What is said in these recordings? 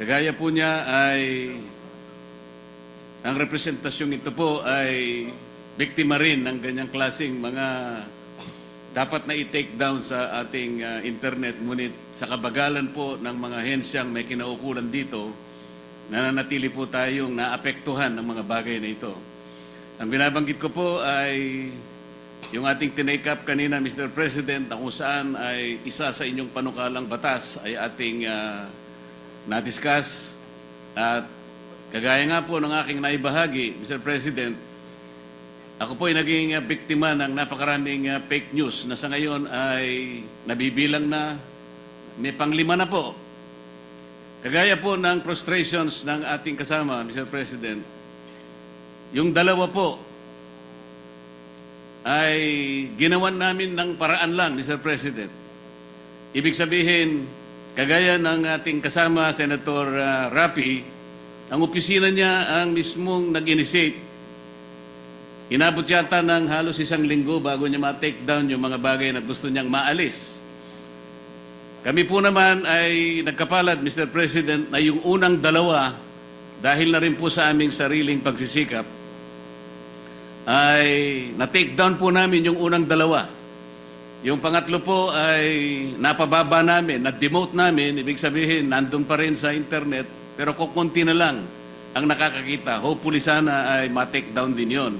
Kagaya po niya ay ang representasyong ito po ay biktima rin ng ganyang klaseng mga dapat na i-take down sa ating internet. Ngunit sa kabagalan po ng mga hensyang may kinaukulan dito, nananatili po tayong naapektuhan ng mga bagay na ito. Ang binabanggit ko po ay yung ating tinake up kanina, Mr. President, na kung saan ay isa sa inyong panukalang batas ay ating na-discuss. At kagaya nga po ng aking naibahagi, Mr. President, ako po ay naging biktima ng napakaraming fake news na sa ngayon ay nabibilang na, may panglima na po. Kagaya po ng frustrations ng ating kasama, Mr. President, yung dalawa po ay ginawan namin ng paraan lang, Mr. President. Ibig sabihin, kagaya ng ating kasama, Senator Rapi, ang opisina niya ang mismong nag-initiate. Inabot yata ng halos 1 linggo bago niya ma-take down yung mga bagay na gusto niyang maalis. Kami po naman ay nagkapalad, Mr. President, na yung unang dalawa, dahil na rin po sa aming sariling pagsisikap, ay na-take down po namin yung unang dalawa. Yung pangatlo po ay napababa namin, na-demote namin, ibig sabihin, nandun pa rin sa internet, pero kukunti na lang ang nakakakita. Hopefully sana ay ma-take down din yon.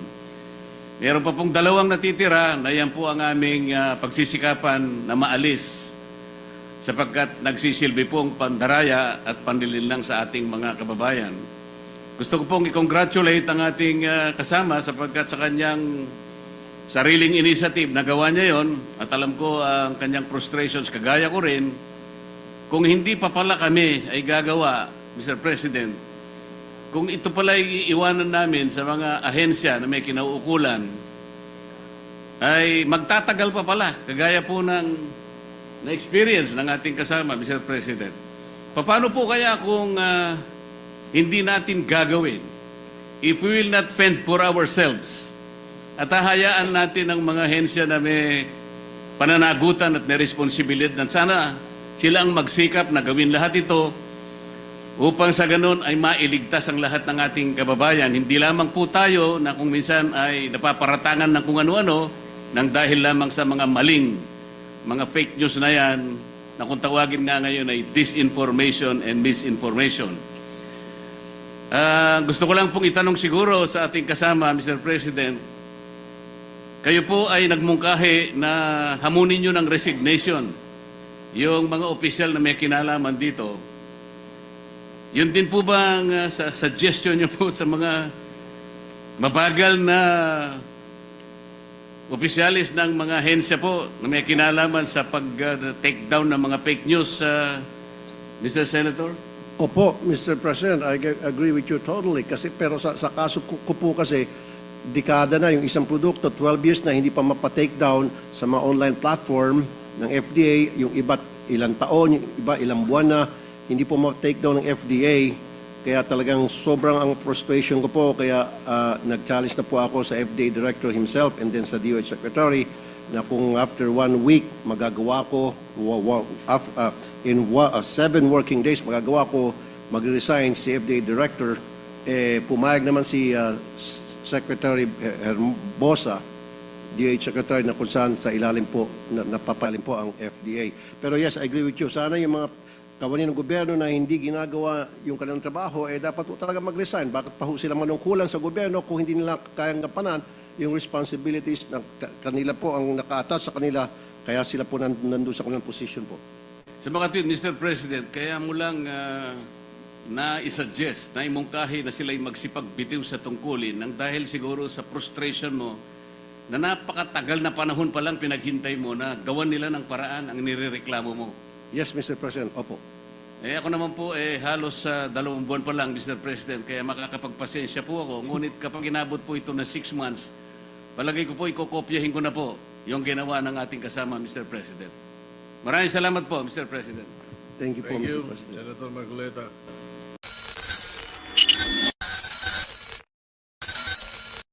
Meron pa pong dalawang natitira na yan po ang aming pagsisikapan na maalis sapagkat nagsisilbi pong pandaraya at panlilinlang sa ating mga kababayan. Gusto ko pong i-congratulate ang ating kasama sapagkat sa kanyang sariling initiative nagawa niya yon at alam ko ang kanyang frustrations, kagaya ko rin. Kung hindi pa pala kami ay gagawa, Mr. President, kung ito pala iiwanan namin sa mga ahensya na may kinauukulan, ay magtatagal pa pala, kagaya po ng na-experience ng ating kasama, Mr. President. Paano po kaya kung hindi natin gagawin? If we will not fend for ourselves, at hahayaan natin ang mga ahensya na may pananagutan at may responsibilidad na sana sila ang magsikap na gawin lahat ito upang sa ganun ay mailigtas ang lahat ng ating kababayan. Hindi lamang po tayo na kung minsan ay napaparatangan ng kung ano-ano nang dahil lamang sa mga maling, mga fake news na yan, na kung tawagin nga ngayon ay disinformation and misinformation. Gusto ko lang pong itanong siguro sa ating kasama, Mr. President, kayo po ay nagmungkahi na hamunin nyo ng resignation yung mga opisyal na may kinalaman dito. Yun din po ba ang suggestion nyo po sa mga mabagal na opisyalis ng mga hensya po na may kinalaman sa pag-take down ng mga fake news, Mr. Senator? Opo, Mr. President, I agree with you totally. Pero sa kaso ko po kasi, dekada na yung isang produkto, 12 years na hindi pa mapa-take down sa mga online platform ng FDA, yung iba ilang taon, yung iba ilang buwan na, hindi po ma-take down ng FDA. Kaya talagang sobrang ang frustration ko po. Kaya nag-challenge na po ako sa FDA Director himself and then sa DOH Secretary na kung after 1 week magagawa ko, in 7 working days magagawa ko mag-resign si FDA Director. Pumayag naman si Secretary Herbosa, DOH Secretary, na kung saan sa ilalim po, napapalim po ang FDA. Pero yes, I agree with you. Sana yung mga kawani ng gobyerno na hindi ginagawa yung kanilang trabaho, dapat po talaga mag-resign. Bakit pa ho sila manungkulan sa gobyerno kung hindi nila kayang gampanan yung responsibilities na kanila po ang naka-attach sa kanila, kaya sila po nandun sa kanilang position po. Sa mga tweet, Mr. President, kaya mo lang na-suggest, na imungkahi na sila'y magsipagbitiw sa tungkulin nang dahil siguro sa frustration mo na napakatagal na panahon pa lang pinaghintay mo na gawan nila ng paraan ang nirereklamo mo. Yes, Mr. President. Opo. Ako naman po halos 2 buwan pa lang, Mr. President, kaya makakapagpasensya po ako. Ngunit kapag inabot po ito na 6 months, palagay ko po ikokopyahin ko na po yung ginawa ng ating kasama, Mr. President. Maraming salamat po, Mr. President. Thank you po, Thank Mr. you, President. Senator Marcoleta.